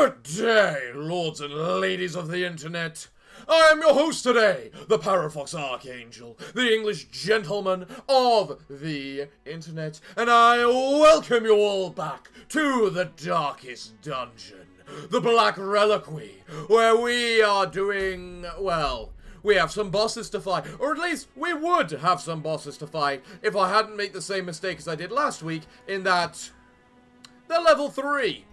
Good day, lords and ladies of the internet. I am your host today, the Parafox Archangel, the English gentleman of the internet, and I welcome you all back to the darkest dungeon, the Black Reliquary, where we are doing, well, we have some bosses to fight, or at least we would have some bosses to fight if I hadn't made the same mistake as I did last week, in that they're level 3.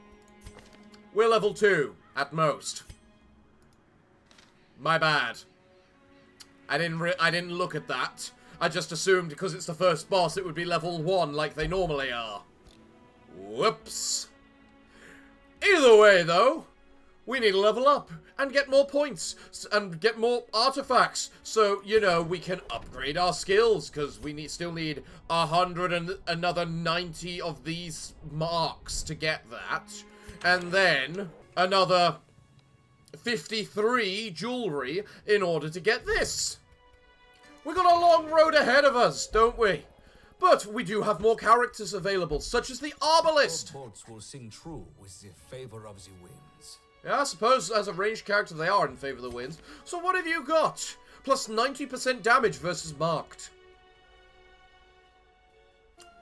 We're level 2, at most. My bad. I didn't look at that. I just assumed because it's the first boss it would be level 1 like they normally are. Whoops. Either way, though, we need to level up and get more points and get more artifacts so, you know, we can upgrade our skills because we still need 100 and another 90 of these marks to get that. And then another 53 jewelry in order to get this. We've got a long road ahead of us, don't we? But we do have more characters available, such as the Arbalist. Our boats will sing true with the favor of the winds. Yeah, I suppose as a ranged character they are in favor of the winds. So what have you got? Plus 90% damage versus marked.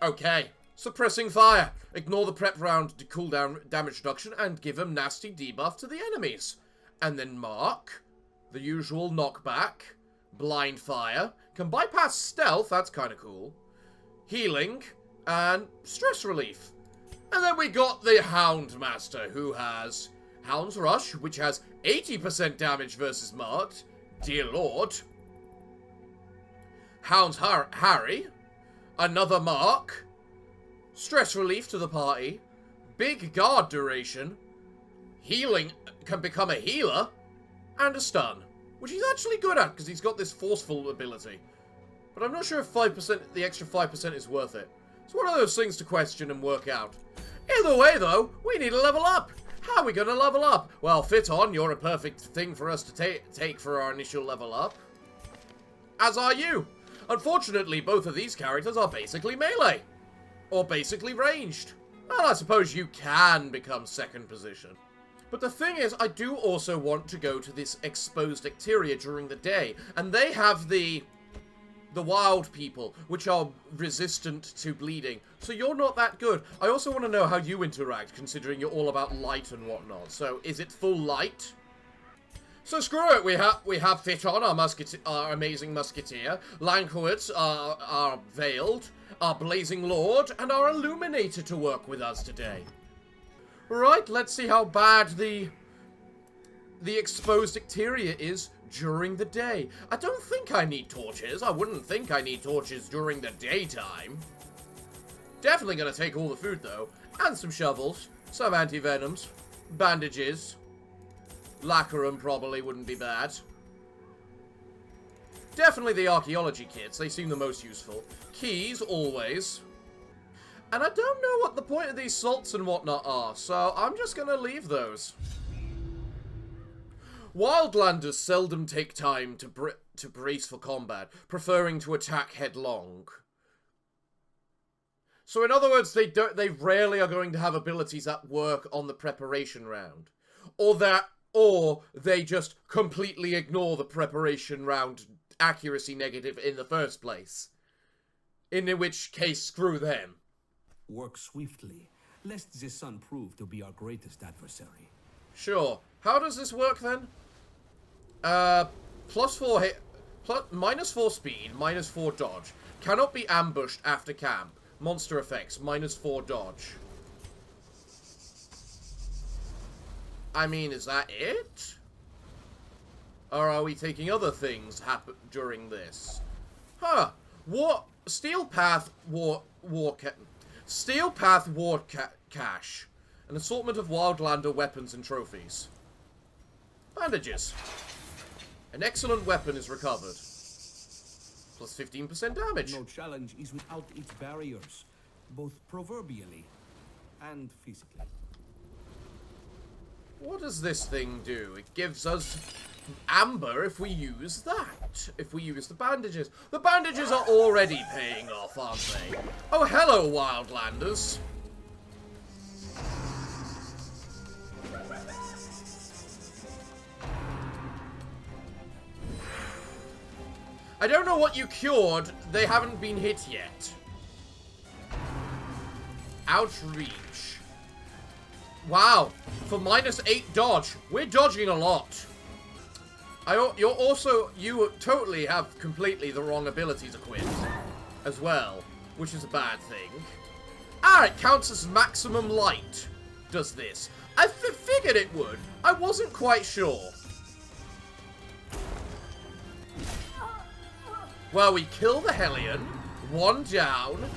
Okay. Suppressing fire. Ignore the prep round to cool down damage reduction and give him nasty debuff to the enemies. And then mark. The usual knockback. Blind fire. Can bypass stealth, that's kind of cool. Healing. And stress relief. And then we got the Hound Master, who has Hound's Rush, which has 80% damage versus marked. Dear Lord. Hound's Harry. Another mark. Stress relief to the party. Big guard duration. Healing can become a healer. And a stun. Which he's actually good at, because he's got this forceful ability. But I'm not sure if 5%, the extra 5% is worth it. It's one of those things to question and work out. Either way, though, we need to level up. How are we going to level up? Well, Fiton, you're a perfect thing for us to take for our initial level up. As are you. Unfortunately, both of these characters are basically melee. Or basically ranged. Well, I suppose you can become second position. But the thing is, I do also want to go to this exposed exterior during the day. And they have the wild people, which are resistant to bleeding. So you're not that good. I also want to know how you interact, considering you're all about light and whatnot. So, is it full light? So screw it, we have Fiton, our amazing musketeer, Lankowitz, our veiled, our blazing lord, and our illuminator to work with us today. Right, let's see how bad the exposed exterior is during the day. I don't think I need torches. I wouldn't think I need torches during the daytime. Definitely gonna take all the food though, and some shovels, some anti-venoms, bandages. Lacquerum probably wouldn't be bad. Definitely the archaeology kits, they seem the most useful. Keys, always. And I don't know what the point of these salts and whatnot are, so I'm just gonna leave those. Wildlanders seldom take time to brace for combat, preferring to attack headlong. So in other words, they rarely are going to have abilities that work on the preparation round. Or they just completely ignore the preparation round accuracy negative in the first place. In which case, screw them. Work swiftly, lest the sun prove to be our greatest adversary. Sure. How does this work then? Plus 4 hit, minus 4 speed, minus 4 dodge. Cannot be ambushed after camp. Monster effects, minus 4 dodge. I mean, is that it? Or are we taking other things happen during this? Huh. Steel Path War Cache. An assortment of Wildlander weapons and trophies. Bandages. An excellent weapon is recovered. Plus 15% damage. No challenge is without its barriers, both proverbially and physically. What does this thing do? It gives us amber if we use that. If we use the bandages. The bandages are already paying off, aren't they? Oh, hello, Wildlanders. I don't know what you cured. They haven't been hit yet. Outreach. Wow. For -8 dodge. We're dodging a lot. You totally have completely the wrong abilities equipped as well, which is a bad thing. Ah, it counts as maximum light, does this. I figured it would. I wasn't quite sure. Well, we kill the Hellion. 1 down.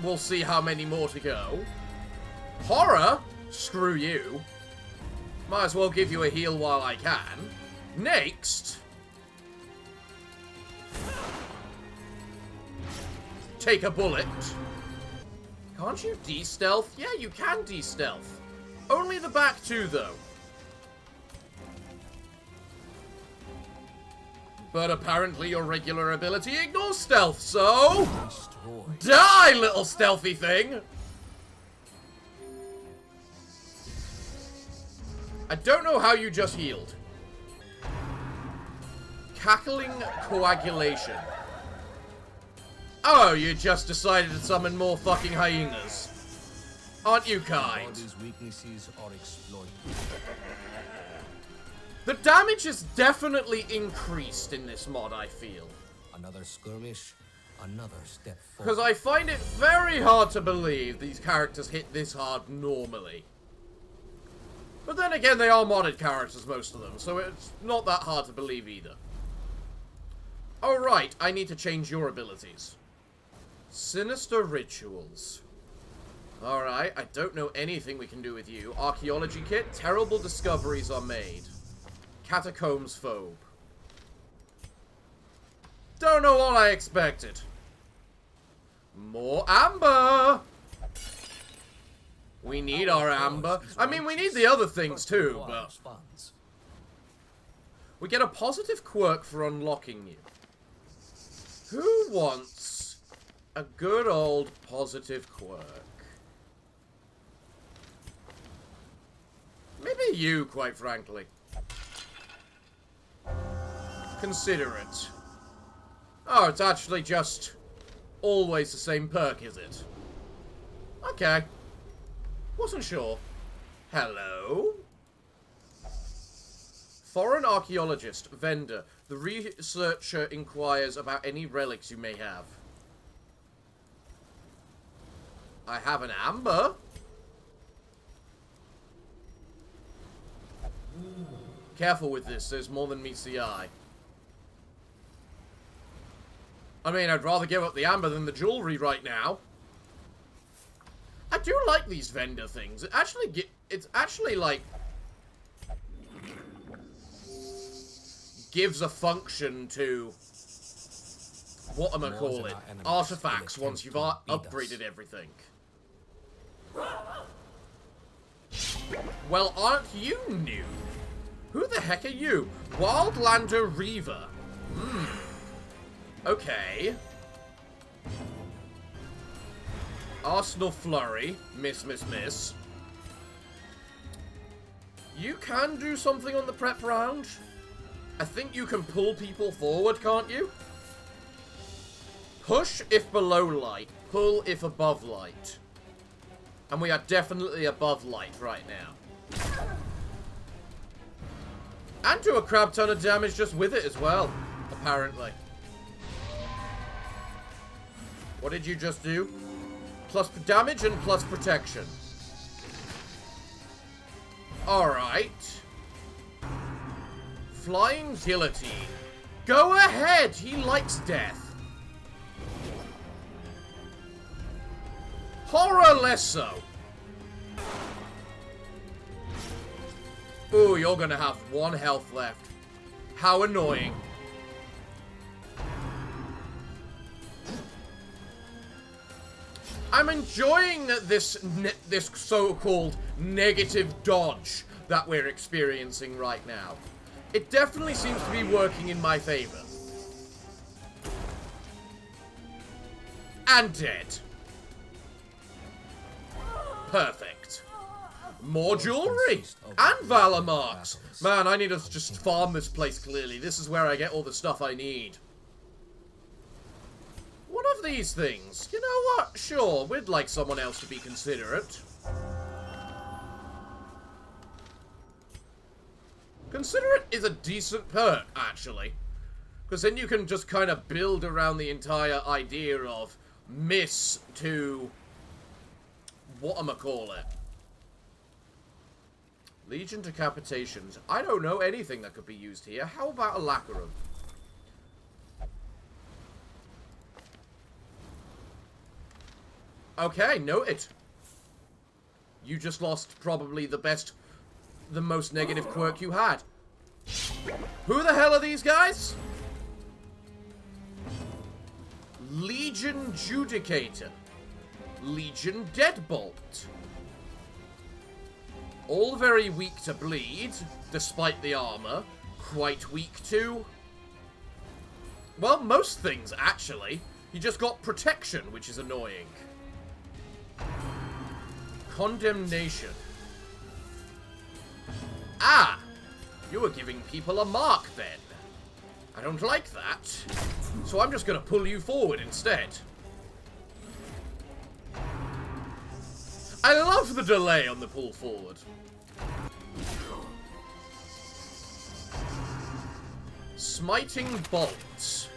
We'll see how many more to go. Horror? Screw you. Might as well give you a heal while I can. Next. Take a bullet. Can't you de-stealth? Yeah, you can de-stealth. Only the back 2, though. But apparently your regular ability ignores stealth, so... Die, little stealthy thing! I don't know how you just healed. Cackling coagulation. Oh, you just decided to summon more fucking hyenas. Aren't you kind? These weaknesses are exploited. The damage is definitely increased in this mod, I feel. Another skirmish, another step forward. Because I find it very hard to believe these characters hit this hard normally. But then again, they are modded characters, most of them, so it's not that hard to believe either. Oh, right, I need to change your abilities. Sinister Rituals. Alright, I don't know anything we can do with you. Archaeology Kit, terrible discoveries are made. Catacombs Phobe. Don't know what I expected. More amber! We need our amber. I mean, we need the other things too, but... We get a positive quirk for unlocking you. Who wants a good old positive quirk? Maybe you, quite frankly. Consider it. Oh, it's actually just always the same perk, is it? Okay. Wasn't sure. Hello? Foreign archaeologist, vendor. The researcher inquires about any relics you may have. I have an amber. Careful with this, there's more than meets the eye. I mean, I'd rather give up the amber than the jewelry right now. I do like these vendor things. It's actually like... gives a function to... whatchamacallit, artifacts once you've upgraded everything. Well, aren't you new? Who the heck are you? Wildlander Reaver. Okay. Arsenal Flurry. Miss. You can do something on the prep round. I think you can pull people forward, can't you? Push if below light. Pull if above light. And we are definitely above light right now. And do a crap ton of damage just with it as well, apparently. What did you just do? Plus damage and plus protection. Alright. Flying Guillotine. Go ahead! He likes death. Horror less so. Ooh, you're gonna have 1 health left. How annoying. I'm enjoying this so-called negative dodge that we're experiencing right now. It definitely seems to be working in my favor. And dead. Perfect. More jewelry! And valor marks! Man, I need to just farm this place clearly. This is where I get all the stuff I need. One of these things. You know what? Sure, we'd like someone else to be considerate. Considerate is a decent perk, actually. Because then you can just kind of build around the entire idea of miss to... whatchamacallit. Legion decapitations. I don't know anything that could be used here. How about a Lacarum? Okay, noted. You just lost probably the most negative quirk you had. Who the hell are these guys? Legion Judicator. Legion Deadbolt. All very weak to bleed, despite the armor. Quite weak to... well, most things, actually. He just got protection, which is annoying. Condemnation. Ah! You were giving people a mark, then. I don't like that. So I'm just gonna pull you forward instead. I love the delay on the pull forward. Smiting Bolt.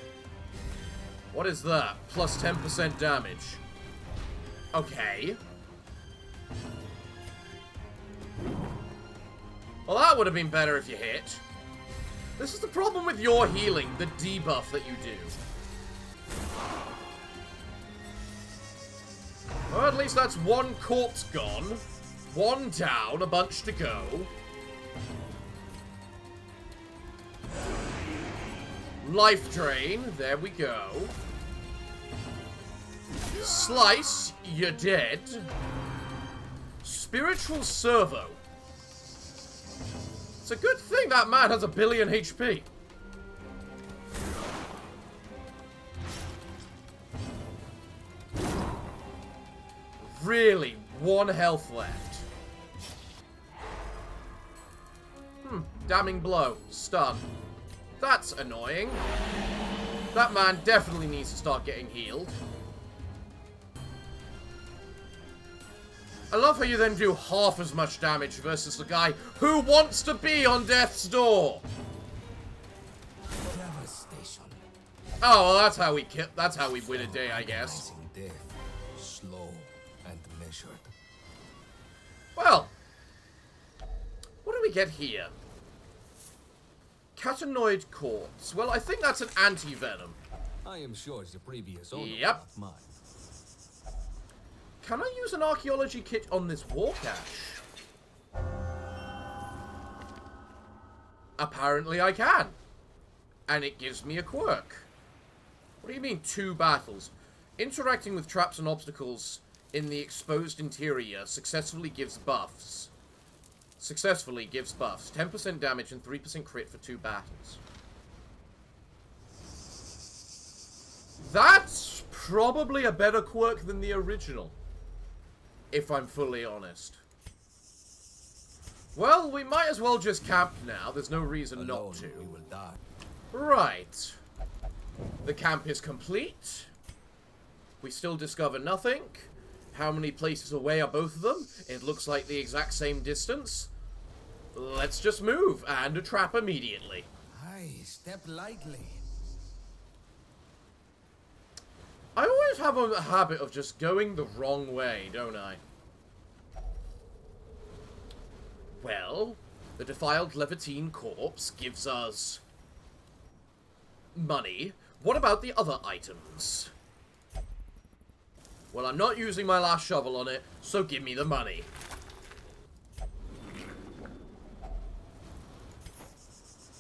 What is that? Plus 10% damage. Okay. Well, that would have been better if you hit. This is the problem with your healing, the debuff that you do. Well, at least that's one corpse gone. One down, a bunch to go. Life drain, there we go. Slice, you're dead. Spiritual servo. It's a good thing that man has 1 billion HP. Really, 1 health left. Damning blow. Stun. That's annoying. That man definitely needs to start getting healed. I love how you then do half as much damage versus the guy who wants to be on death's door. Devastation. Oh, well, that's how we win a day, I guess. Death, slow and measured. Well, what do we get here? Catanoid corpse. Well, I think that's an anti-venom. I am sure it's the previous owner. Yep. Not mine. Can I use an archaeology kit on this war cache? Apparently I can. And it gives me a quirk. What do you mean, 2 battles? Interacting with traps and obstacles in the exposed interior successfully gives buffs. 10% damage and 3% crit for 2 battles. That's probably a better quirk than the original. If I'm fully honest. Well, we might as well just camp now. There's no reason not to. We will die. Right. The camp is complete. We still discover nothing. How many places away are both of them? It looks like the exact same distance. Let's just move and trap immediately. Aye, step lightly. I always have a habit of just going the wrong way, don't I? Well, the defiled Levantine corpse gives us money. What about the other items? Well, I'm not using my last shovel on it, so give me the money.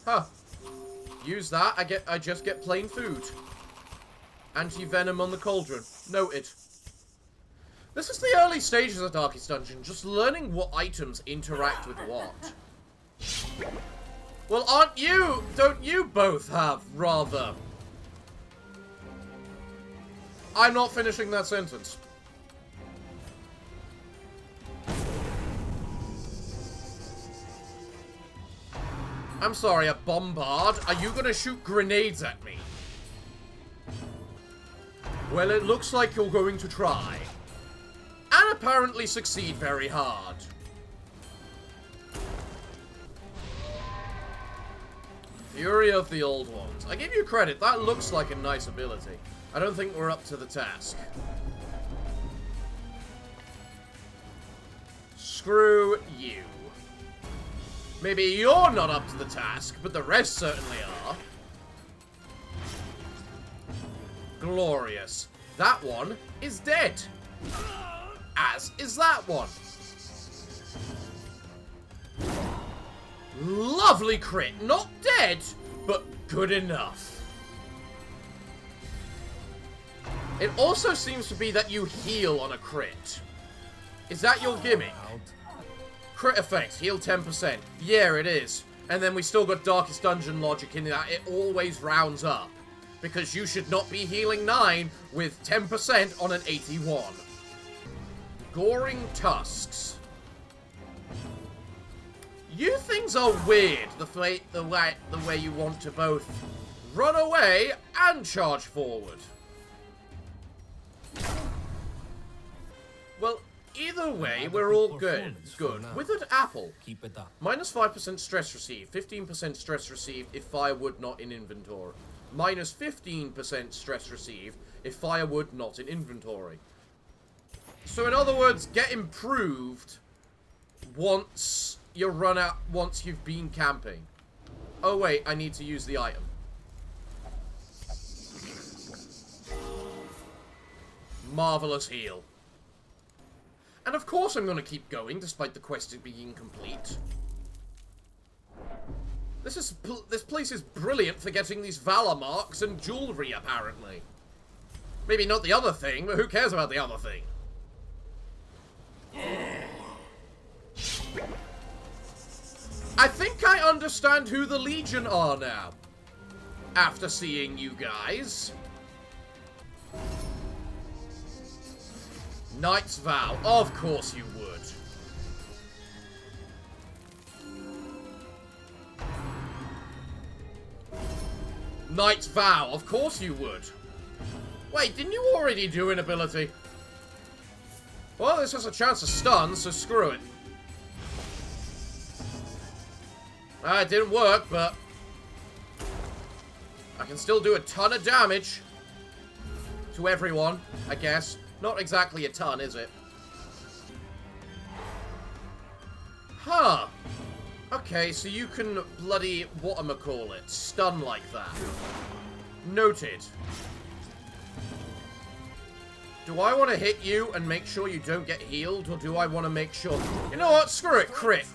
Huh. Use that, I just get plain food. Anti-venom on the cauldron. Noted. This is the early stages of Darkest Dungeon, just learning what items interact with what. Well, don't you both have, rather... I'm not finishing that sentence. I'm sorry, a bombard? Are you gonna shoot grenades at me? Well, it looks like you're going to try. And apparently succeed very hard. Fury of the Old Ones. I give you credit, that looks like a nice ability. I don't think we're up to the task. Screw you. Maybe you're not up to the task, but the rest certainly are. Glorious. That one is dead. As is that one. Lovely crit. Not dead, but good enough. It also seems to be that you heal on a crit. Is that your gimmick? Crit effect, heal 10%. Yeah, it is. And then we still got Darkest Dungeon logic in that it always rounds up. Because you should not be healing 9 with 10% on an 81. Goring Tusks. You things are weird, the way you want to both run away and charge forward. Well, either way, we're all good. Good. Withered Apple. Keep it up. Minus 5% stress received. 15% stress received if firewood not in inventory. Minus 15% stress received if firewood not in inventory. So in other words, get improved once you run out, once you've been camping. Oh wait, I need to use the item. Marvelous heal. And of course I'm going to keep going, despite the quest being incomplete. This place is brilliant for getting these valor marks and jewelry, apparently. Maybe not the other thing, but who cares about the other thing? I think I understand who the Legion are now. After seeing you guys. Knight's Vow. Of course you would. Knight's Vow. Of course you would. Wait, didn't you already do an ability? Well, this has a chance to stun, so screw it. It didn't work, but I can still do a ton of damage to everyone, I guess. Not exactly a ton, is it? Huh. Okay, so you can bloody, whatchamacallit, stun like that. Noted. Do I want to hit you and make sure you don't get healed, or do I want to make sure... You know what? Screw it, crit.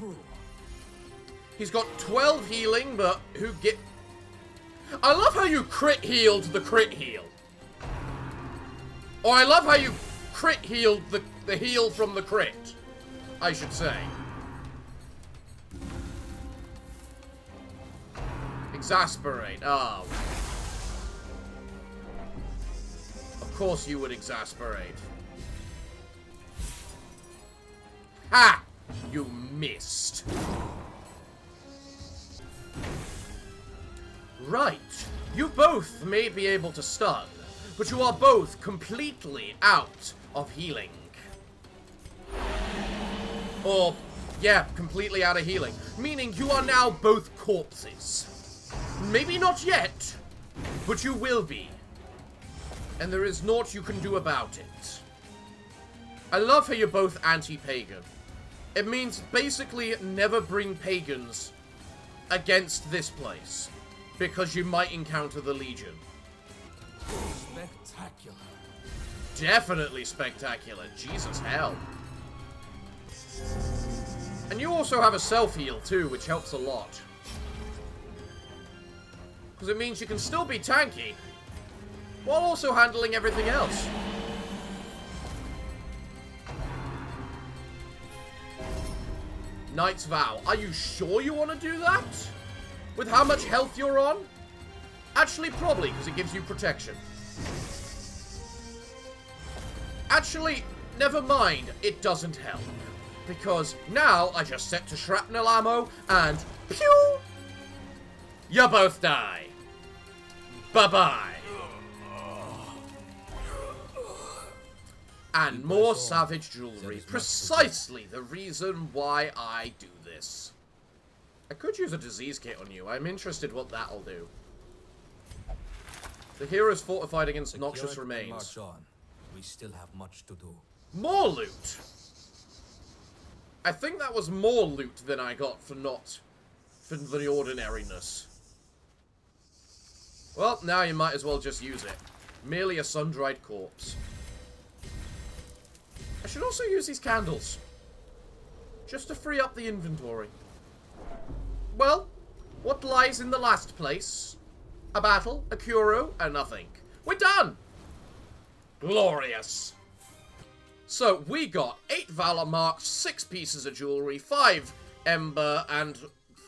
He's got 12 healing, but who get... I love how you crit healed the crit heal. Or I love how you crit healed the heal from the crit, I should say. Exasperate. Oh. Of course you would exasperate. Ha! You missed. Right. You both may be able to stun, but you are both completely out of healing. Or, yeah, completely out of healing. Meaning you are now both corpses. Maybe not yet, but you will be. And there is naught you can do about it. I love how you're both anti-pagan. It means basically never bring pagans against this place, because you might encounter the Legion. Spectacular. Definitely spectacular. Jesus hell. And you also have a self-heal too, which helps a lot. Because it means you can still be tanky, while also handling everything else. Knight's Vow. Are you sure you want to do that? With how much health you're on? Actually, probably, because it gives you protection. Actually, never mind. It doesn't help. Because now I just set to shrapnel ammo and pew! You both die. Bye-bye. And more savage jewelry. Precisely the reason why I do this. I could use a disease kit on you. I'm interested what that'll do. The hero is fortified against noxious remains. March on. We still have much to do. More loot! I think that was more loot than I got for the ordinariness. Well, now you might as well just use it. Merely a sun-dried corpse. I should also use these candles. Just to free up the inventory. Well, what lies in the last place? A battle, a Kuro, and nothing. We're done! Glorious! So, we got 8 Valor Marks, 6 pieces of jewelry, 5 Ember, and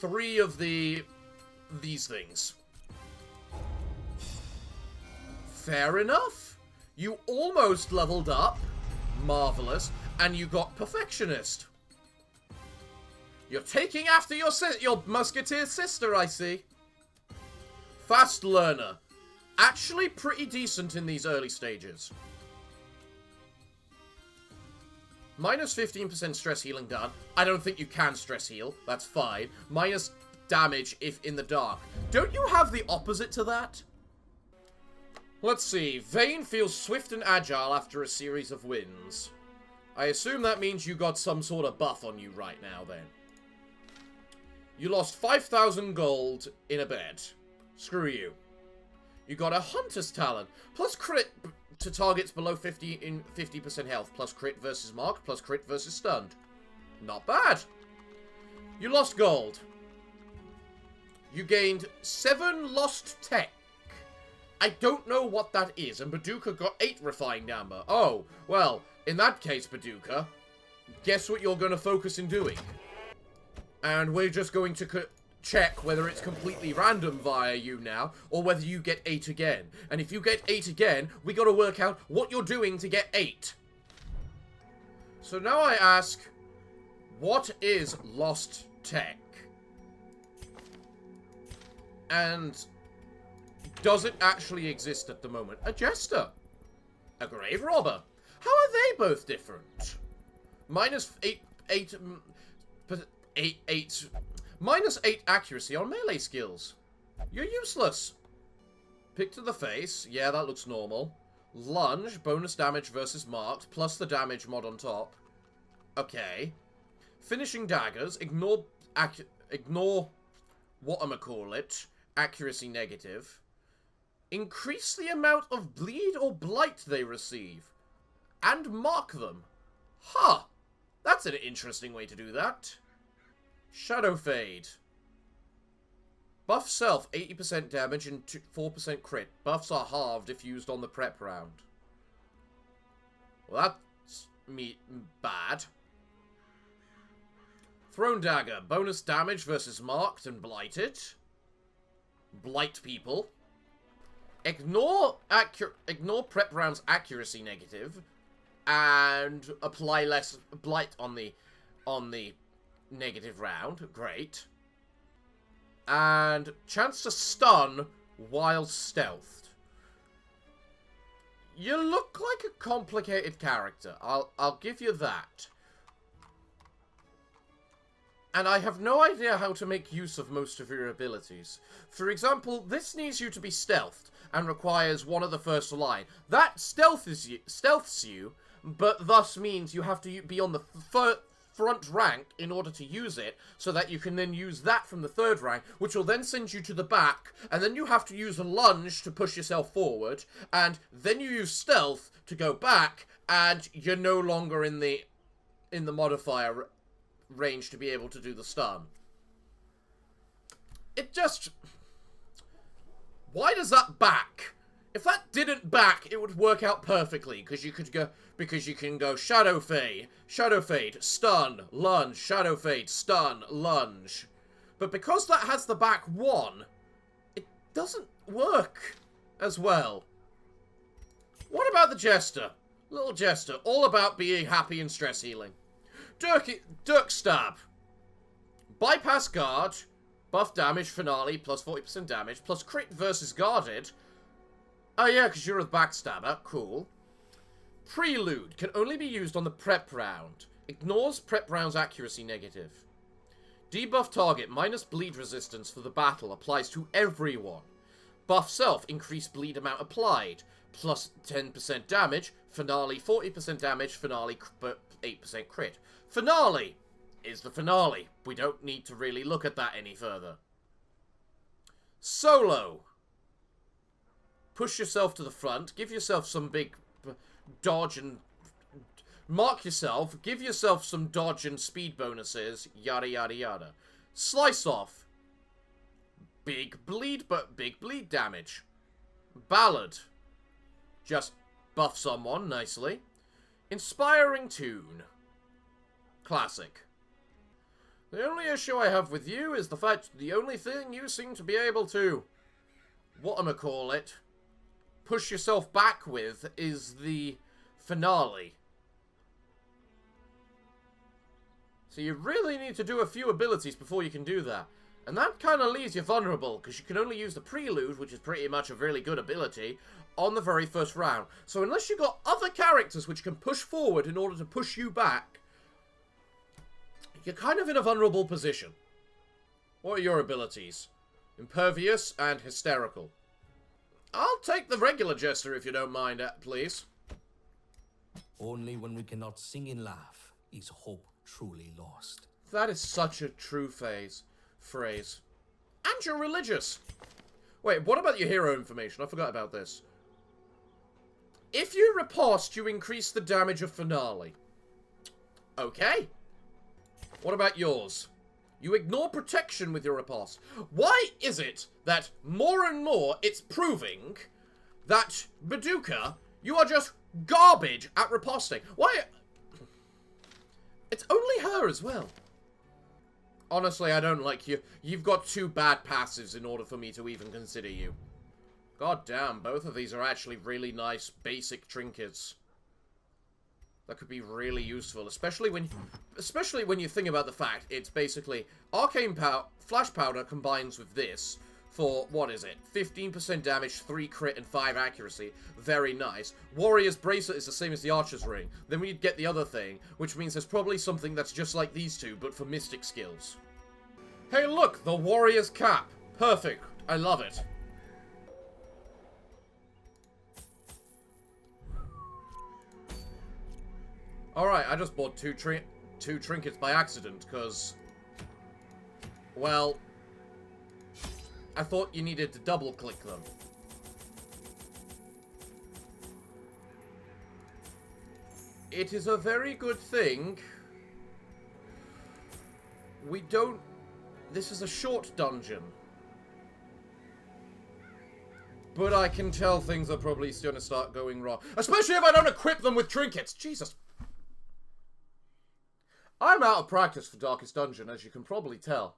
3 of these things. Fair enough. You almost leveled up. Marvelous. And you got Perfectionist. You're taking after your musketeer sister, I see. Fast Learner. Actually pretty decent in these early stages. Minus 15% stress healing done. I don't think you can stress heal. That's fine. Minus damage if in the dark. Don't you have the opposite to that? Let's see. Vayne feels swift and agile after a series of wins. I assume that means you got some sort of buff on you right now, then. You lost 5,000 gold in a bed. Screw you. You got a Hunter's Talent, plus crit to targets below 50% health, plus crit versus mark, plus crit versus stunned. Not bad. You lost gold. You gained 7 lost tech. I don't know what that is, and Baduka got 8 refined amber. Oh, well, in that case, Baduka, guess what you're going to focus in doing? And we're just going to check whether it's completely random via you now, or whether you get 8 again. And if you get 8 again, we got to work out what you're doing to get 8. So now I ask, what is lost tech? And does it actually exist at the moment? A Jester. A Grave Robber. How are they both different? Minus 8 accuracy on melee skills. You're useless. Pick to the face. Yeah, that looks normal. Lunge, bonus damage versus marked, plus the damage mod on top. Okay. Finishing daggers. Ignore whatchamacallit. Accuracy negative. Increase the amount of bleed or blight they receive. And mark them. Huh. That's an interesting way to do that. Shadow Fade. Buff self, 80% damage and 4% crit. Buffs are halved if used on the prep round. Well, that's bad. Thrown Dagger. Bonus damage versus marked and blighted. Blight people. Ignore prep round's accuracy negative. And apply less blight on the negative round. Great. And chance to stun while stealthed. You look like a complicated character. I'll give you that. And I have no idea how to make use of most of your abilities. For example, this needs you to be stealthed and requires one of the first line. That stealths you, but thus means you have to be on the front rank in order to use it, so that you can then use that from the third rank, which will then send you to the back, and then you have to use a lunge to push yourself forward, and then you use stealth to go back, and you're no longer in the modifier range to be able to do the stun. It just... Why does that back? If that didn't back, it would work out perfectly, because you can go Shadow Fade, stun, lunge, Shadow Fade, stun, lunge. But because that has the back 1, it doesn't work as well. What about the Jester? Little Jester, all about being happy and stress healing. Dirk Stab. Bypass guard, buff damage, finale, plus 40% damage, plus crit versus guarded. Oh yeah, because you're a backstabber. Cool. Prelude can only be used on the prep round. Ignores prep round's accuracy negative. Debuff target minus bleed resistance for the battle applies to everyone. Buff self, increased bleed amount applied. Plus 10% damage. Finale 40% damage. Finale 8% crit. Finale is the finale. We don't need to really look at that any further. Solo. Push yourself to the front. Give yourself some big dodge and... Mark yourself. Give yourself some dodge and speed bonuses. Yada, yada, yada. Slice off. Big bleed damage. Ballad. Just buff someone nicely. Inspiring tune. Classic. The only issue I have with you is the fact the only thing you seem to be able to, whatchamacallit, push yourself back with is the finale. So you really need to do a few abilities before you can do that. And that kind of leaves you vulnerable, because you can only use the Prelude, which is pretty much a really good ability, on the very first round. So unless you've got other characters which can push forward in order to push you back, you're kind of in a vulnerable position. What are your abilities? Impervious and Hysterical. I'll take the regular Jester if you don't mind, please. Only when we cannot sing and laugh is hope truly lost. That is such a true phrase. And you're religious. Wait, what about your hero information? I forgot about this. If you riposte, you increase the damage of Finale. Okay. What about yours? You ignore protection with your riposte. Why is it that more and more it's proving that, Baduka, you are just garbage at riposting? Why? It's only her as well. Honestly, I don't like you. You've got 2 bad passives in order for me to even consider you. God damn, both of these are actually really nice basic trinkets. That could be really useful, especially when you think about the fact it's basically Arcane Flash Powder combines with this for, what is it, 15% damage, 3 crit, and 5 accuracy. Very nice. Warrior's Bracelet is the same as the Archer's Ring. Then we'd get the other thing, which means there's probably something that's just like these two, but for mystic skills. Hey look, the Warrior's Cap. Perfect. I love it. Alright, I just bought two trinkets by accident, because... well... I thought you needed to double-click them. It is a very good thing. We don't... This is a short dungeon. But I can tell things are probably going to start going wrong. Especially if I don't equip them with trinkets. Jesus. I'm out of practice for Darkest Dungeon, as you can probably tell.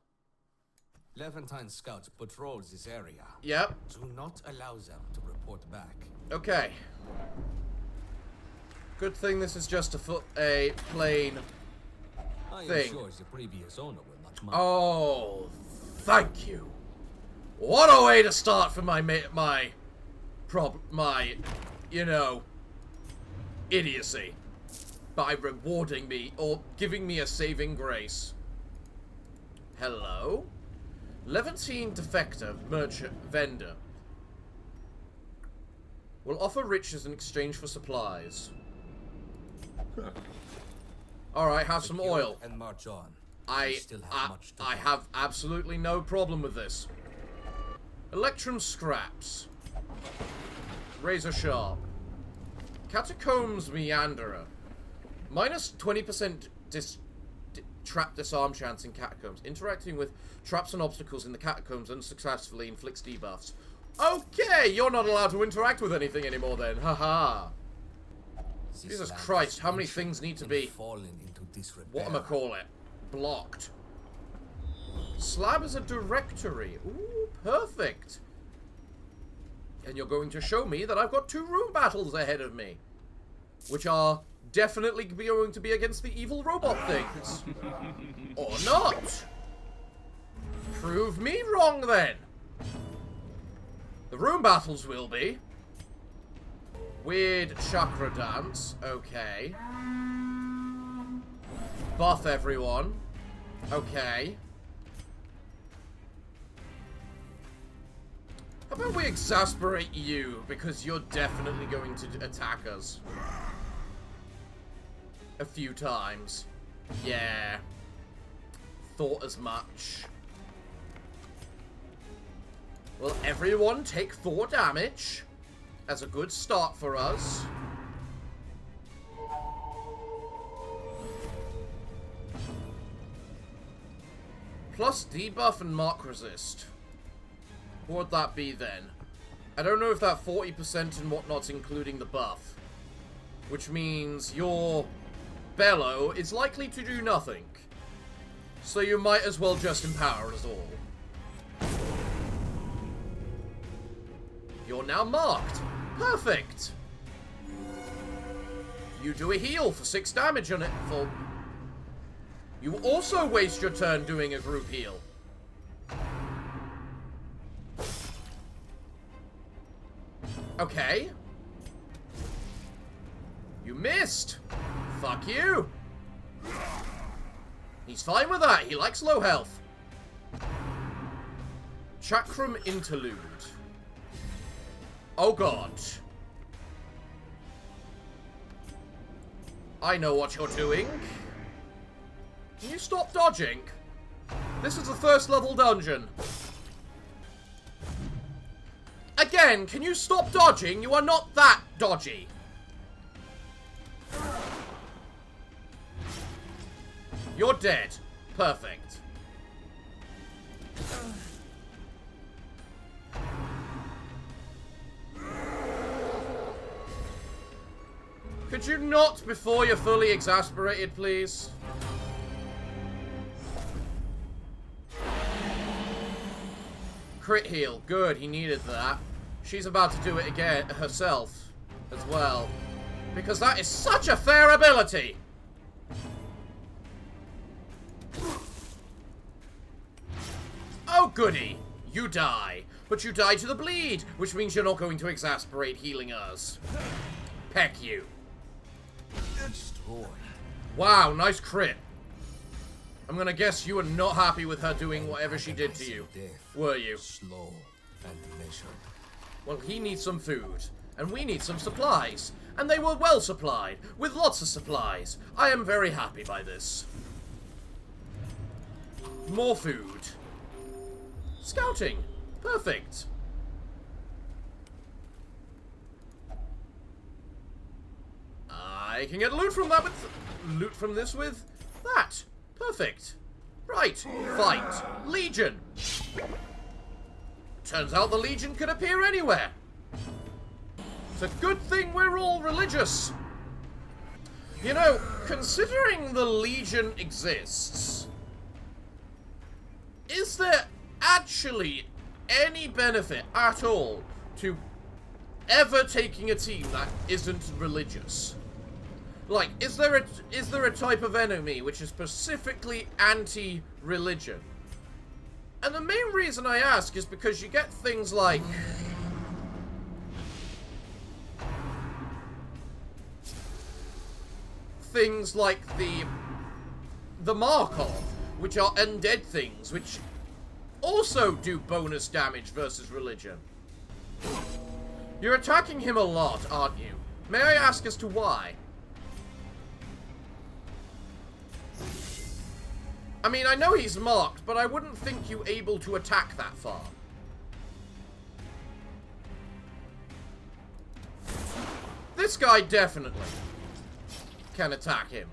Levantine scouts patrols this area. Yep. Do not allow them to report back. Okay. Good thing this is just a plain I thing. am sure the previous owner will not mind. Oh, thank you. What a way to start for my you know, idiocy. By rewarding me, or giving me a saving grace. Hello? Levantine Defector Merchant Vendor. Will offer riches in exchange for supplies. Alright, have some oil. And march on. I have absolutely no problem with this. Electrum Scraps. Razor Sharp. Catacombs Meanderer. Minus 20% trap disarm chance in catacombs. Interacting with traps and obstacles in the catacombs unsuccessfully inflicts debuffs. Okay, you're not allowed to interact with anything anymore then. Haha. Jesus Christ, how many things need to be whatchamacallit? Blocked. Slab is a directory. Ooh, perfect. And you're going to show me that I've got 2 room battles ahead of me. Which are definitely going to be against the evil robot things. Or not. Prove me wrong then. The room battles will be Weird chakra dance. Okay. Buff everyone. Okay. How about we exasperate you, because you're definitely going to attack us. A few times. Yeah. Thought as much. Will everyone take 4 damage? As a good start for us. Plus debuff and mark resist. What would that be then? I don't know if that 40% and whatnot's including the buff. Which means your bellow is likely to do nothing. So you might as well just empower us all. You're now marked. Perfect. You do a heal for 6 damage on it. You also waste your turn doing a group heal. Okay. You missed. Fuck you. He's fine with that. He likes low health. Chakram Interlude. Oh god. I know what you're doing. Can you stop dodging? This is a first level dungeon. Again, can you stop dodging? You are not that dodgy. You're dead. Perfect. Could you not before you're fully exasperated, please? Crit heal. Good, he needed that. She's about to do it again herself as well. Because that is such a fair ability! Oh goody! You die. But you die to the bleed, which means you're not going to exasperate healing us. Peck you. Wow, nice crit. I'm gonna guess you were not happy with her doing whatever she did to you, were you? Slow and measured. Well, he needs some food, and we need some supplies. And they were well supplied, with lots of supplies. I am very happy by this. More food. Scouting. Perfect. I can get loot from that with... Loot from this with that. Perfect. Right. Fight. Legion. Turns out the Legion could appear anywhere. It's a good thing we're all religious. You know, considering the Legion exists, is there actually any benefit at all to ever taking a team that isn't religious? Like, is there a type of enemy which is specifically anti-religion? And the main reason I ask is because you get things like... things like the Markov, which are undead things, which also do bonus damage versus religion. You're attacking him a lot, aren't you? May I ask as to why? I mean, I know he's marked, but I wouldn't think you able to attack that far. This guy definitely can attack him,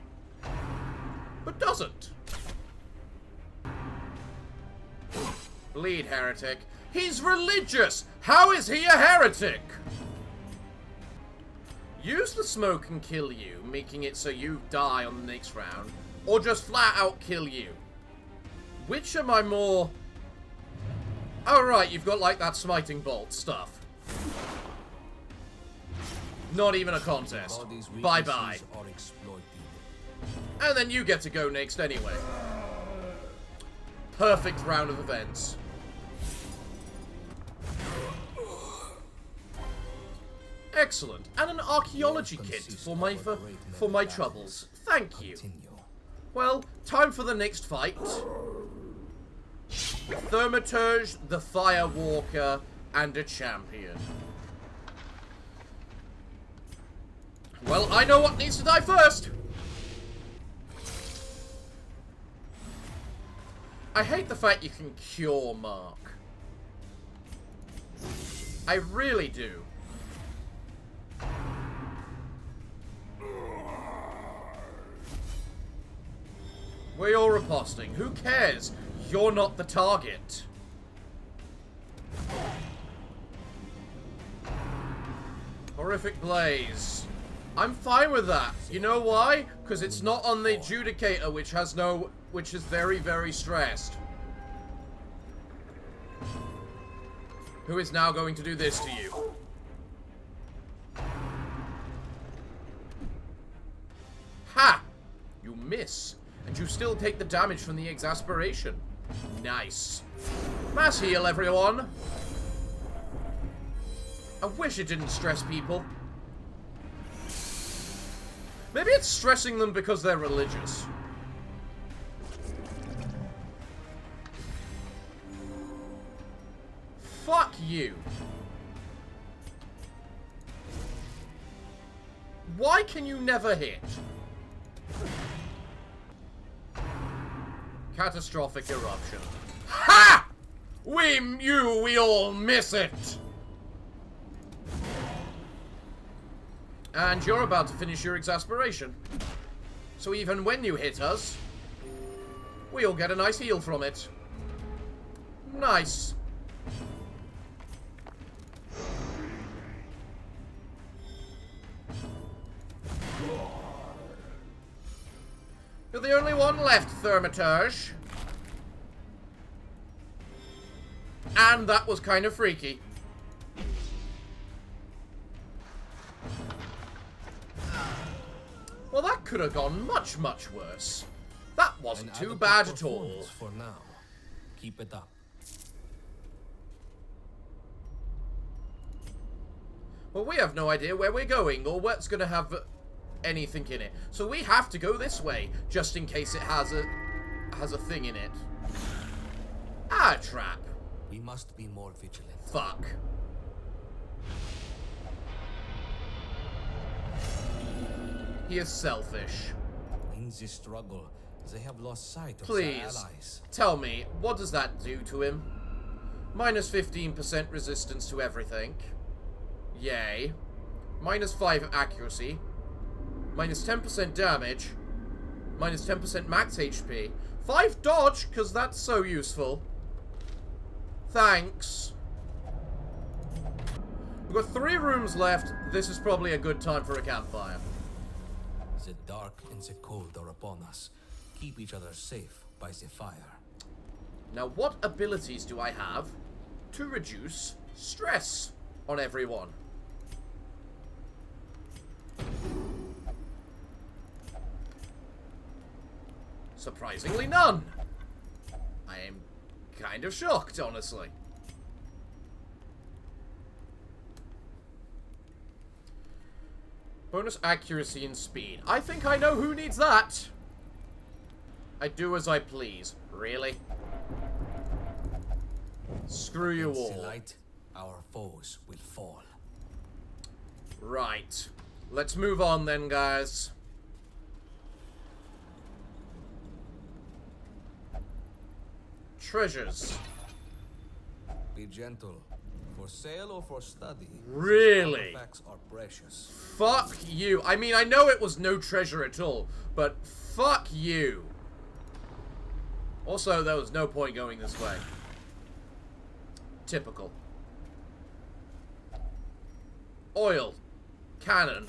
but doesn't. Bleed, heretic. He's religious! How is he a heretic? Use the smoke and kill you, making it so you die on the next round, or just flat out kill you. Which am I more... Oh right, you've got like that smiting bolt stuff. Not even a contest. Bye-bye. And then you get to go next anyway. Perfect round of events. Excellent. And an archaeology kit for my troubles. Thank you. Well, time for the next fight. Thaumaturge, the Firewalker, and a champion. Well, I know what needs to die first. I hate the fact you can cure Mark. I really do. We're all riposting. Who cares? You're not the target. Horrific Blaze. I'm fine with that. You know why? Because it's not on the Adjudicator, which is very, very stressed. Who is now going to do this to you? Ha! You miss. And you still take the damage from the exasperation. Nice. Mass heal, everyone. I wish it didn't stress people. Maybe it's stressing them because they're religious. Fuck you. Why can you never hit? Catastrophic eruption. Ha! We all miss it. And you're about to finish your exasperation. So even when you hit us, we'll get a nice heal from it. Nice. You're the only one left, Thaumaturge. And that was kind of freaky. Well, that could have gone much, much worse. That wasn't too bad at all. For now, keep it up. Well, we have no idea where we're going or what's going to have anything in it. So we have to go this way, just in case it has a thing in it. Ah, trap. We must be more vigilant. Fuck. He is selfish. In this struggle, they have lost sight of their Please, allies. tell me, what does that do to him? Minus 15% resistance to everything. Yay. Minus 5 accuracy. Minus 10% damage. Minus 10% max HP. 5 dodge, because that's so useful. Thanks. We've got 3 rooms left. This is probably a good time for a campfire. The dark and the cold are upon us. Keep each other safe by the fire. Now, what abilities do I have to reduce stress on everyone? Surprisingly, none. I am kind of shocked, honestly. Bonus accuracy and speed. I think I know who needs that. I do as I please. Really? Screw you all. In the light, our foes will fall. Right. Let's move on then, guys. Treasures. Be gentle. For sale or for study? Really? Artifacts are precious. Fuck you. I mean, I know it was no treasure at all, but fuck you. Also, there was no point going this way. Typical. Oil. Cannon.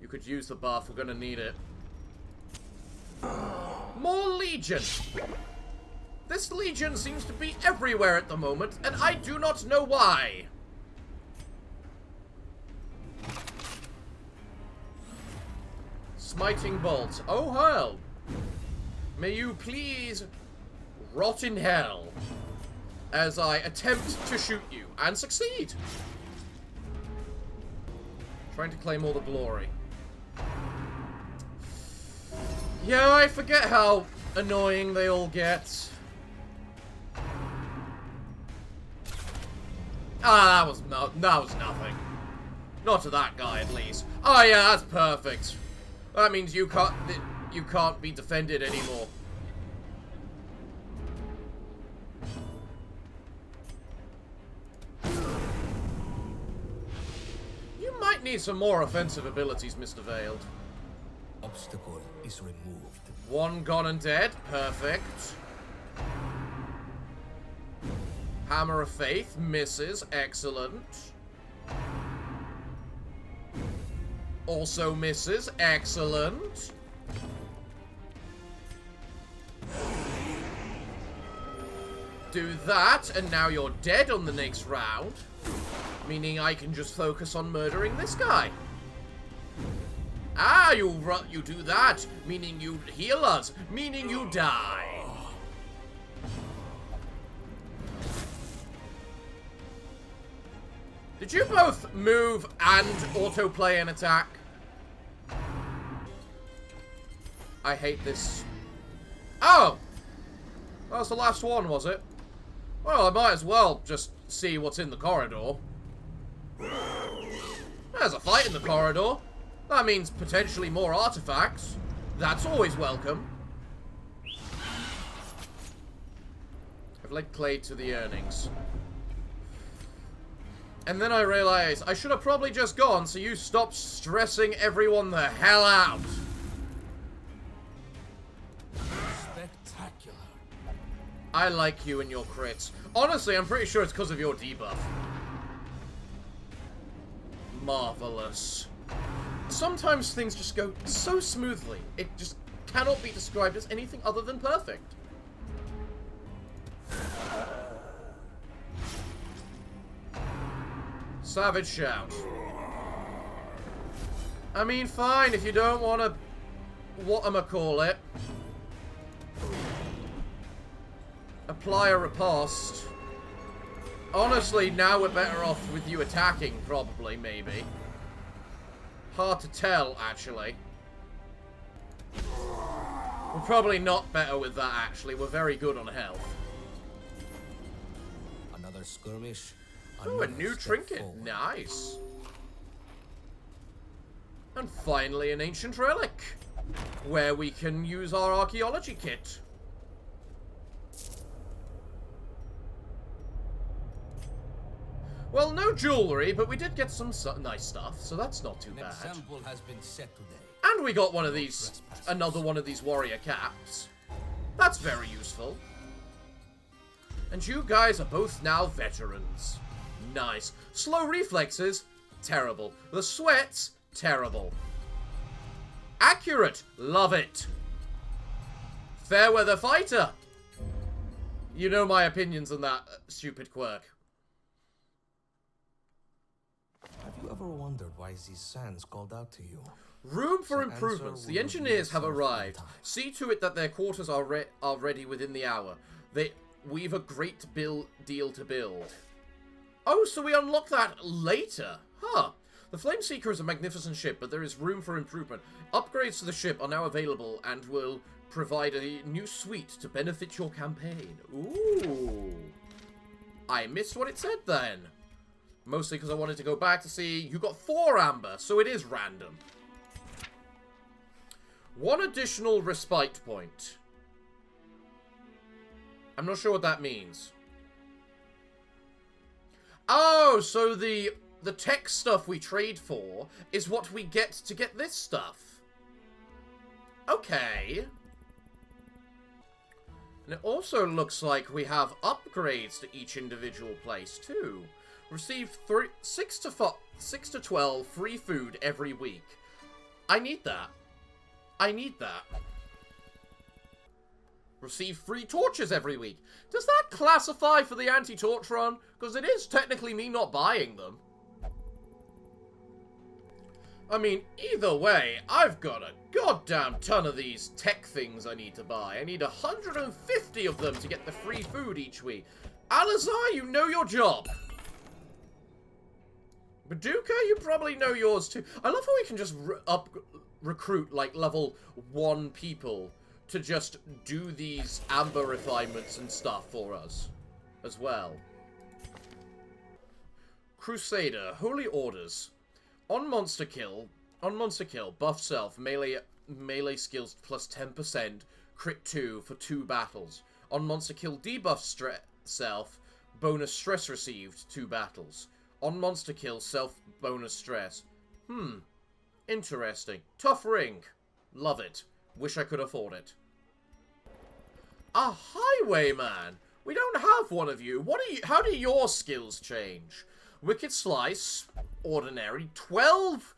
You could use the buff. We're gonna need it. More Legion. This Legion seems to be everywhere at the moment, and I do not know why. Smiting Bolt. Oh, hell. May you please rot in hell. as I attempt to shoot you and succeed. Trying to claim all the glory. Yeah, I forget how annoying they all get. Ah, that was nothing. Not to that guy, at least. Oh yeah, that's perfect. That means you can't be defended anymore. You might need some more offensive abilities, Mr. Veiled. Obstacle is removed. One gone and dead. Perfect. Hammer of Faith misses. Excellent. Also misses. Excellent. Do that, and now you're dead on the next round. Meaning I can just focus on murdering this guy. Ah, you do that, meaning you heal us, meaning you die. Did you both move and autoplay an attack? I hate this. Oh! That was the last one, was it? Well, I might as well just see what's in the corridor. There's a fight in the corridor. That means potentially more artifacts. That's always welcome. I've led Clay to the earnings. And then I realized I should have probably just gone so you stop stressing everyone the hell out. Spectacular. I like you and your crits. Honestly, I'm pretty sure it's because of your debuff. Marvelous. Sometimes things just go so smoothly, it just cannot be described as anything other than perfect. Savage Shout. I mean, fine, if you don't want to... whatchamacallit. Apply a riposte. Honestly, now we're better off with you attacking, probably, maybe. Hard to tell, actually. We're probably not better with that, actually. We're very good on health. Another skirmish. Ooh, a new trinket. Forward. Nice. And finally, an ancient relic, where we can use our archaeology kit. Well, no jewelry, but we did get some nice stuff, so that's not too bad. An example has been set today. And we got one of these, another one of these warrior caps. That's very useful. And you guys are both now veterans. Nice. Slow reflexes? Terrible. The sweats? Terrible. Accurate? Love it. Fairweather fighter? You know my opinions on that stupid quirk. Have you ever wondered why these sands called out to you? Room for improvements. The engineers have arrived. See to it that their quarters are ready within the hour. We've a great deal to build. Oh, so we unlock that later. Huh. The Flameseeker is a magnificent ship, but there is room for improvement. Upgrades to the ship are now available and will provide a new suite to benefit your campaign. Ooh. I missed what it said then. Mostly because I wanted to go back to see you got 4 amber, so it is random. 1 additional respite point. I'm not sure what that means. Oh, so the tech stuff we trade for is what we get to get this stuff. Okay. And it also looks like we have upgrades to each individual place, too. Receive 6 to 12 free food every week. I need that. I need that. Receive free torches every week. Does that classify for the anti-torch run? Because it is technically me not buying them. I mean, either way, I've got a goddamn ton of these tech things I need to buy. I need 150 of them to get the free food each week. Alizar, you know your job. Baduka, you probably know yours too. I love how we can just recruit, like, level 1 people to just do these amber refinements and stuff for us as well. Crusader, Holy Orders. On monster kill, buff self, melee skills plus 10%, crit 2 for 2 battles. On monster kill, debuff self, bonus stress received, 2 battles. On monster kill, self bonus stress. Interesting. Tough ring. Love it. Wish I could afford it. A highwayman. We don't have one of you. How do your skills change? Wicked Slice, ordinary, 12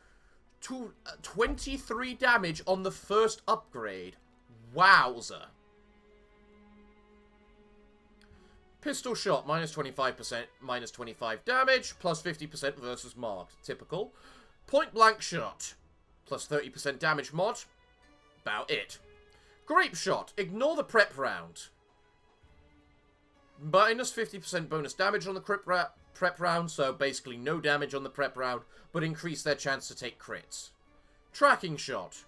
to 23 damage on the first upgrade. Wowza. Pistol Shot, minus 25%, minus 25 damage, plus 50% versus marked. Typical. Point Blank Shot, plus 30% damage mod. About it. Grape Shot, ignore the prep round. Minus 50% bonus damage on the prep round, so basically no damage on the prep round, but increase their chance to take crits. Tracking Shot.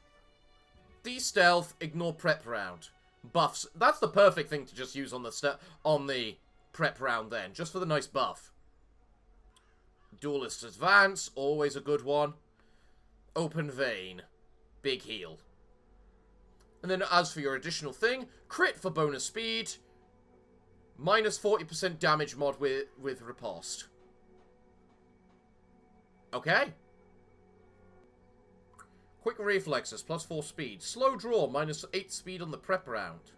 De-stealth, ignore prep round. Buffs. That's the perfect thing to just use on the prep round then, just for the nice buff. Duelist Advance, always a good one. Open Vein. Big heal. And then as for your additional thing, crit for bonus speed. Minus 40% damage mod with riposte. Okay. Quick reflexes, plus 4 speed. Slow draw, minus 8 speed on the prep round.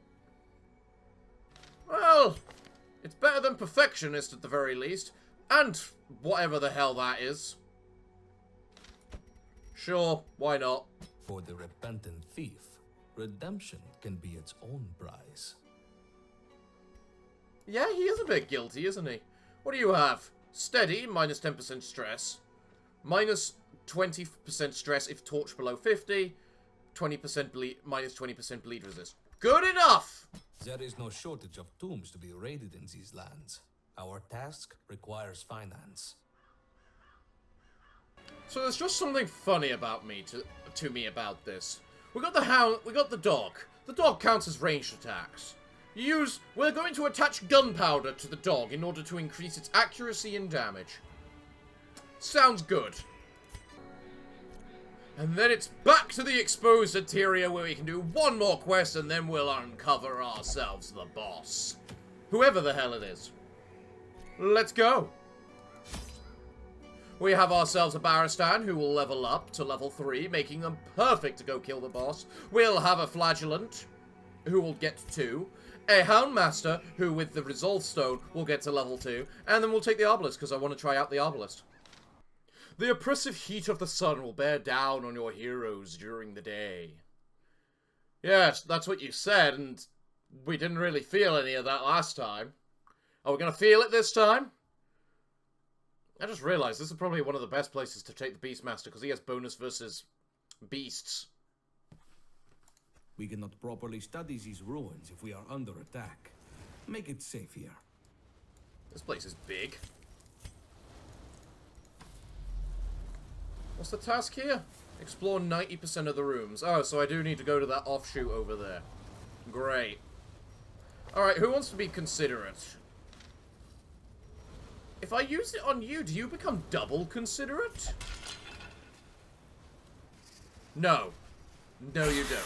Well, it's better than Perfectionist at the very least. And whatever the hell that is. Sure, why not? For the repentant thief, redemption can be its own prize. Yeah, he is a bit guilty, isn't he? What do you have? Steady, minus 10% stress. Minus 20% stress if torch below 50. 20% bleed, minus 20% bleed resist. Good enough! There is no shortage of tombs to be raided in these lands. Our task requires finance. So there's just something funny about me to me about this. We got the hound, we got the dog. The dog counts as ranged attacks. We're going to attach gunpowder to the dog in order to increase its accuracy and damage. Sounds good. And then it's back to the exposed interior where we can do one more quest and then we'll uncover ourselves the boss. Whoever the hell it is. Let's go. We have ourselves a Baristan who will level up to level 3, making them perfect to go kill the boss. We'll have a Flagellant who will get to 2. A Hound Master, who with the Resolve Stone will get to level 2. And then we'll take the Obelisk, because I want to try out the Obelisk. The oppressive heat of the sun will bear down on your heroes during the day. Yes, that's what you said, and we didn't really feel any of that last time. Are we going to feel it this time? I just realized this is probably one of the best places to take the Beastmaster, because he has bonus versus beasts. We cannot properly study these ruins if we are under attack. Make it safe here. This place is big. What's the task here? Explore 90% of the rooms. Oh, so I do need to go to that offshoot over there. Great. Alright, who wants to be considerate? If I use it on you, do you become double considerate? No. No, you don't.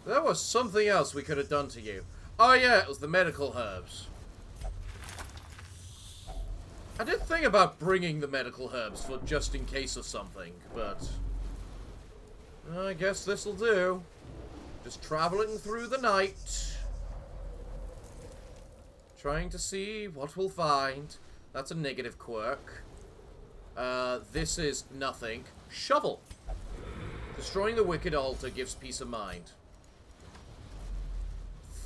There was something else we could have done to you. Oh yeah, it was the medical herbs. I did think about bringing the medical herbs for just in case of something, but I guess this'll do. Just traveling through the night. Trying to see what we'll find. That's a negative quirk. This is nothing. Shovel. Destroying the wicked altar gives peace of mind.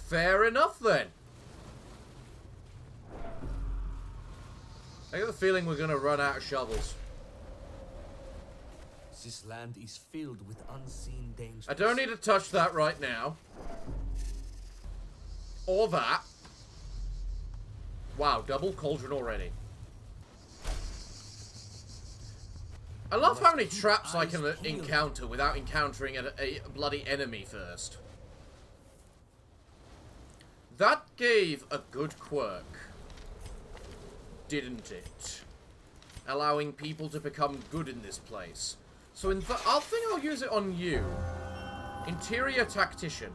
Fair enough, then. I get the feeling we're going to run out of shovels. This land is filled with unseen dangers. I don't need to touch that right now. Or that. Wow, double cauldron already. I love how many traps I can encounter without encountering a bloody enemy first. That gave a good quirk, didn't it? Allowing people to become good in this place. So I think I'll use it on you. Interior Tactician.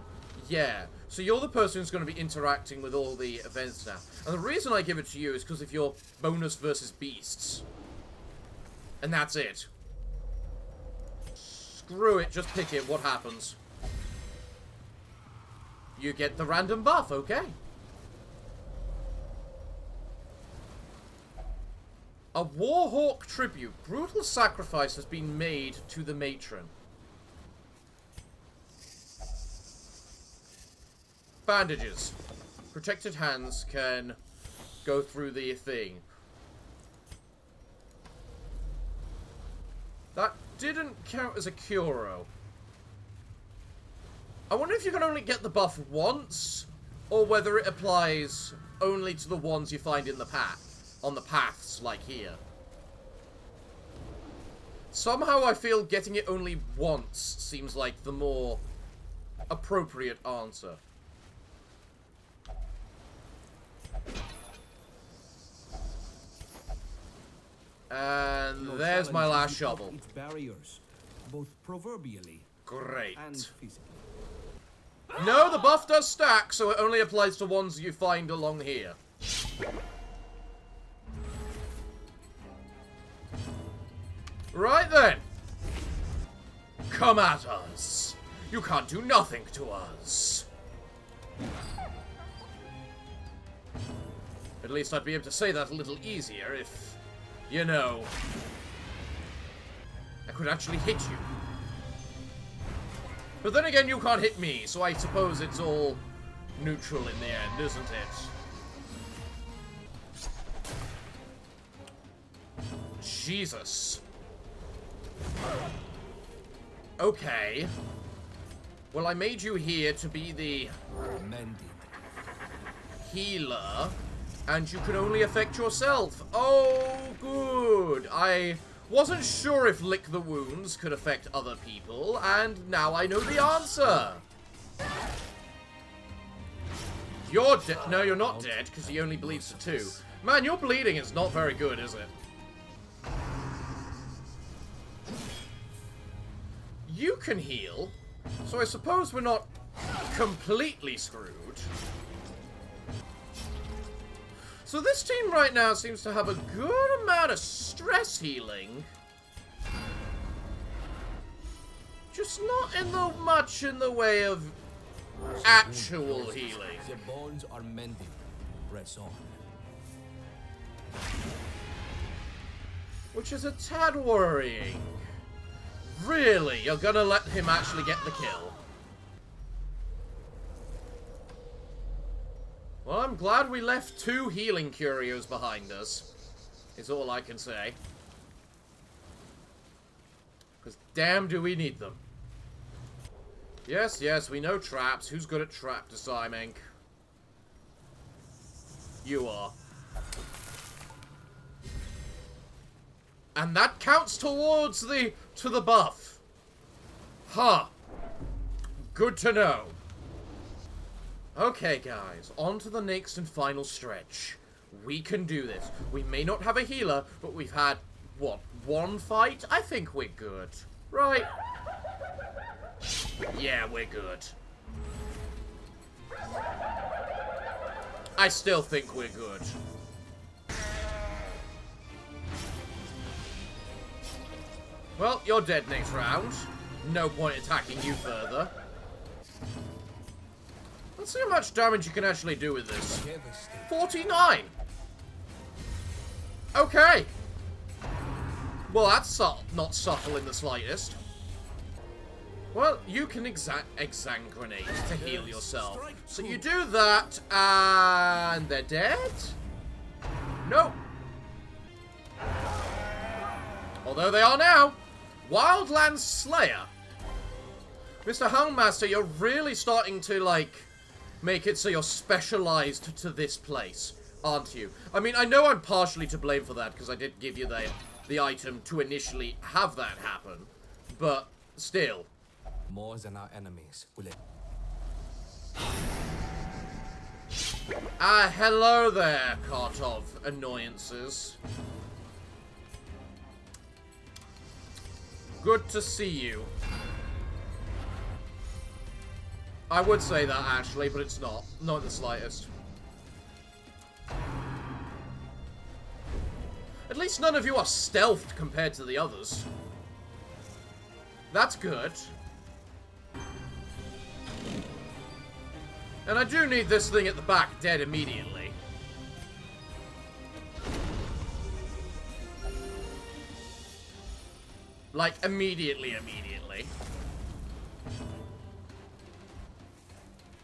Yeah. So you're the person who's going to be interacting with all the events now. And the reason I give it to you is because of your bonus versus beasts. And that's it. Screw it, just pick it. What happens? You get the random buff, okay. A Warhawk tribute. Brutal sacrifice has been made to the matron. Bandages. Protected hands can go through the thing. That didn't count as a Curo. I wonder if you can only get the buff once, or whether it applies only to the ones you find in the path, on the paths, like here. Somehow I feel getting it only once seems like the more appropriate answer. And there's my last shovel. Its barriers, both proverbially Great. and physically. No, the buff does stack, so it only applies to ones you find along here. Right then. Come at us. You can't do nothing to us. At least I'd be able to say that a little easier if, you know, I could actually hit you. But then again, you can't hit me, so I suppose it's all neutral in the end, isn't it? Jesus. Okay. Well, I made you here to be the healer, and you can only affect yourself. Oh, good. I wasn't sure if Lick the Wounds could affect other people, and now I know the answer. You're dead. No, you're not dead, because he only bleeds to 2. Man, your bleeding is not very good, is it? You can heal, so I suppose we're not completely screwed. So this team right now seems to have a good amount of stress healing. Just not much in the way of actual healing. The bones are mending. Press on. Which is a tad worrying. Really? You're gonna let him actually get the kill? Well, I'm glad we left 2 healing curios behind us, is all I can say. Because damn do we need them. Yes, yes, we know traps. Who's good at trap disarming? You are. And that counts towards the buff. Huh. Good to know. Okay, guys, on to the next and final stretch. We can do this. We may not have a healer, but we've had, what, 1 fight? I think we're good. Right? Yeah, we're good. I still think we're good. Well, you're dead next round. No point attacking you further. Let's see how much damage you can actually do with this. 49! Okay. Well, that's not subtle in the slightest. Well, you can exang grenade to heal yourself. So you do that, and they're dead? Nope. Although they are now. Wildland Slayer. Mr. Hound Master, you're really starting to, like, make it so you're specialized to this place, aren't you? I mean, I know I'm partially to blame for that, because I did give you the item to initially have that happen. But, still. More than our enemies will it. Hello there, cart of annoyances. Good to see you. I would say that, actually, but it's not. Not the slightest. At least none of you are stealthed compared to the others. That's good. And I do need this thing at the back dead immediately. Like, immediately.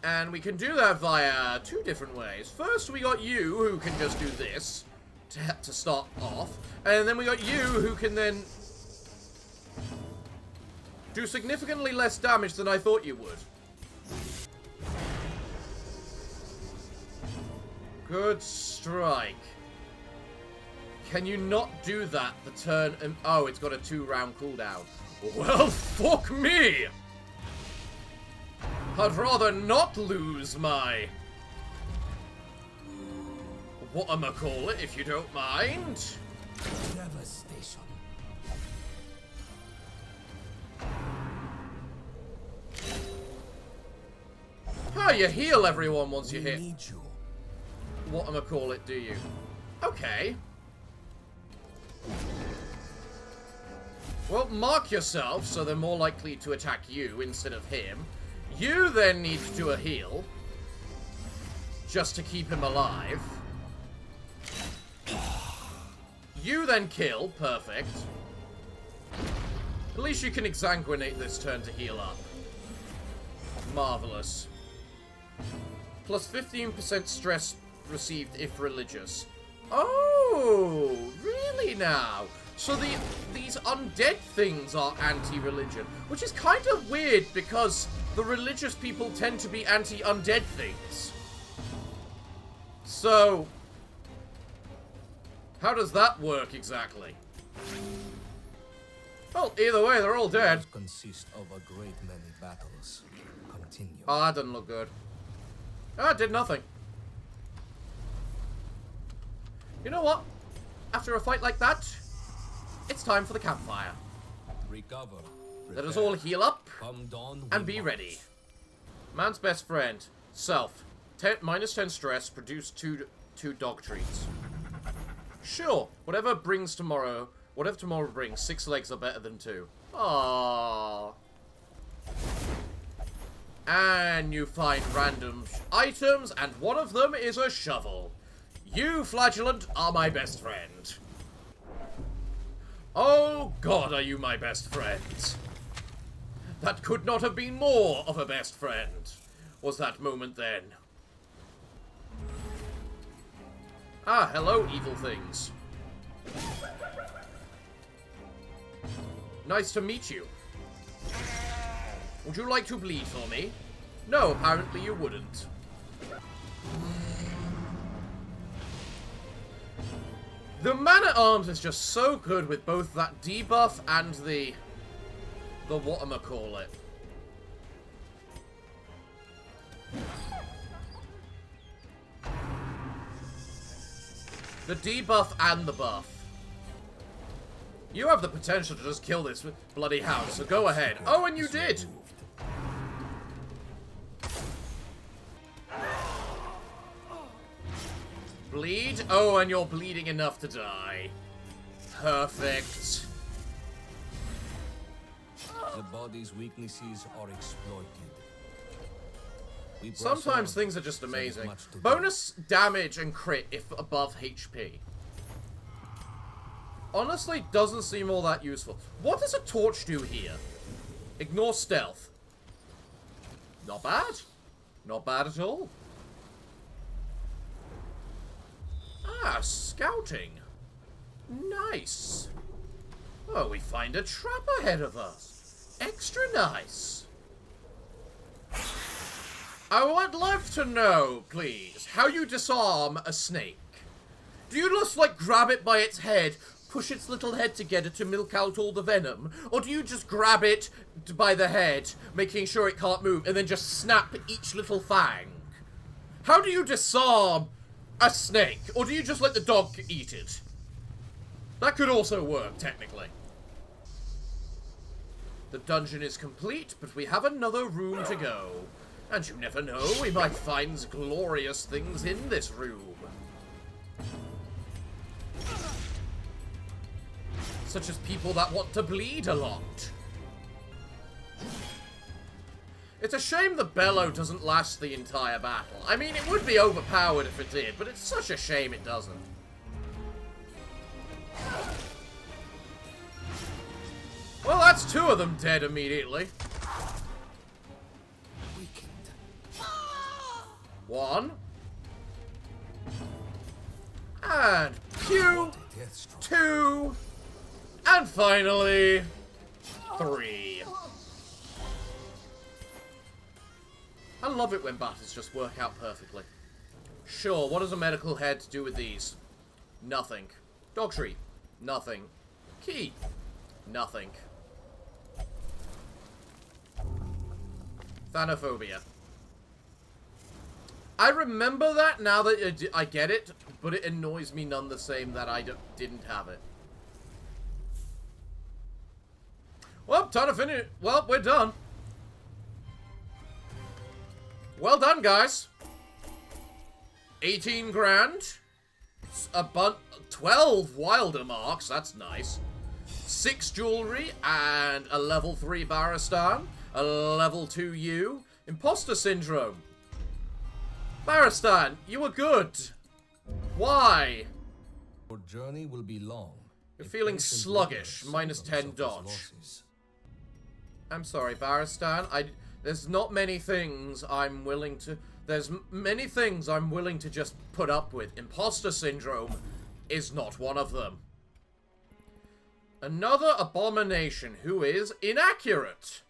And we can do that via two different ways. First, we got you, who can just do this to start off. And then we got you, who can then do significantly less damage than I thought you would. Good strike. Can you not do that the turn? Oh, it's got a 2-round cooldown. Well, fuck me! I'd rather not lose my whatchamacallit, if you don't mind. Devastation. Oh, you heal everyone once you hit. Need you. Whatchamacallit, do you? Okay. Well, mark yourself so they're more likely to attack you instead of him. You then need to do a heal. Just to keep him alive. You then kill. Perfect. At least you can exsanguinate this turn to heal up. Marvelous. Plus 15% stress received if religious. Oh, really now? So these undead things are anti-religion, which is kind of weird because the religious people tend to be anti-undead things. So, how does that work exactly? Well, either way, they're all dead. Consist of a great many battles. Continue. Oh, that doesn't look good. Ah, it did nothing. You know what? After a fight like that, it's time for the campfire. Recover. Let us all heal up Come dawn, and we be march. ready. Man's best friend. Self. -10 stress. Produce two dog treats. Sure. Whatever tomorrow brings, 6 legs are better than 2. Aww. And you find random items, and one of them is a shovel. You, Flagellant, are my best friend. Oh God, are you my best friend? That could not have been more of a best friend, was that moment then. Ah, hello, evil things. Nice to meet you. Would you like to bleed for me? No, apparently you wouldn't. The Man-at-Arms is just so good with both that debuff and the whatchamacallit. The debuff and the buff. You have the potential to just kill this bloody hound, so go ahead. Oh, and you did! Bleed? Oh, and you're bleeding enough to die. Perfect. The body's weaknesses are exploited. Sometimes things are just amazing. Bonus damage and crit if above HP. Honestly, doesn't seem all that useful. What does a torch do here? Ignore stealth. Not bad. Not bad at all. Ah, scouting. Nice. Oh, we find a trap ahead of us. Extra nice. I would love to know, please, how you disarm a snake. Do you just, like, grab it by its head, push its little head together to milk out all the venom? Or do you just grab it by the head, making sure it can't move, and then just snap each little fang? How do you disarm a snake? Or do you just let the dog eat it? That could also work, technically. The dungeon is complete, but we have another room to go. And you never know, we might find glorious things in this room. Such as people that want to bleed a lot. It's a shame the bellow doesn't last the entire battle. I mean, it would be overpowered if it did, but it's such a shame it doesn't. Well, that's two of them dead immediately. One. And pew. Two. And finally, three. I love it when battles just work out perfectly. Sure, what does a medical head do with these? Nothing. Dog treat. Nothing. Key. Nothing. Thanophobia. I remember that now that I get it, but it annoys me none the same that I didn't have it. Well, time to finish. Well, we're done. Well done, guys. 18 grand. It's a 12 wilder marks. That's nice. 6 jewelry and a level 3 Baristan. A level 2 U. Imposter syndrome. Baristan, you were good. Why? Your journey will be long. You're feeling sluggish. Minus 10 dodge. I'm sorry, Baristan. There's not many things I'm willing to... There's many things I'm willing to just put up with. Imposter syndrome is not one of them. Another abomination who is inaccurate.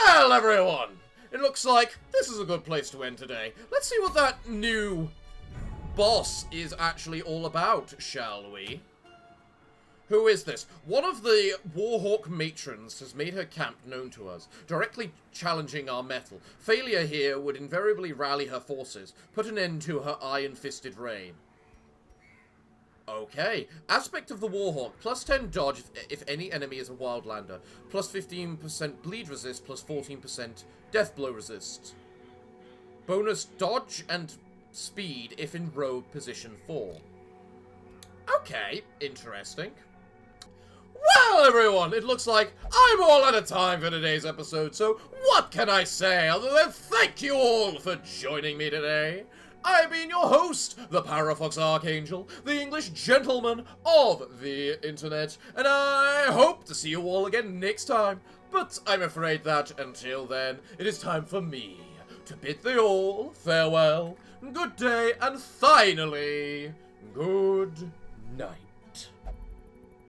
Well, everyone, it looks like this is a good place to end today. Let's see what that new boss is actually all about, shall we? Who is this? One of the Warhawk matrons has made her camp known to us, directly challenging our mettle. Failure here would invariably rally her forces, put an end to her iron-fisted reign. Okay. Aspect of the Warhawk. Plus 10 dodge if any enemy is a wildlander. Plus 15% bleed resist, plus 14% death blow resist. Bonus dodge and speed if in rogue position 4. Okay, interesting. Well, everyone, it looks like I'm all out of time for today's episode, so what can I say other than thank you all for joining me today? I've been your host, the Parafox Archangel, the English gentleman of the internet, and I hope to see you all again next time. But I'm afraid that, until then, it is time for me to bid thee all farewell, good day, and finally, good night.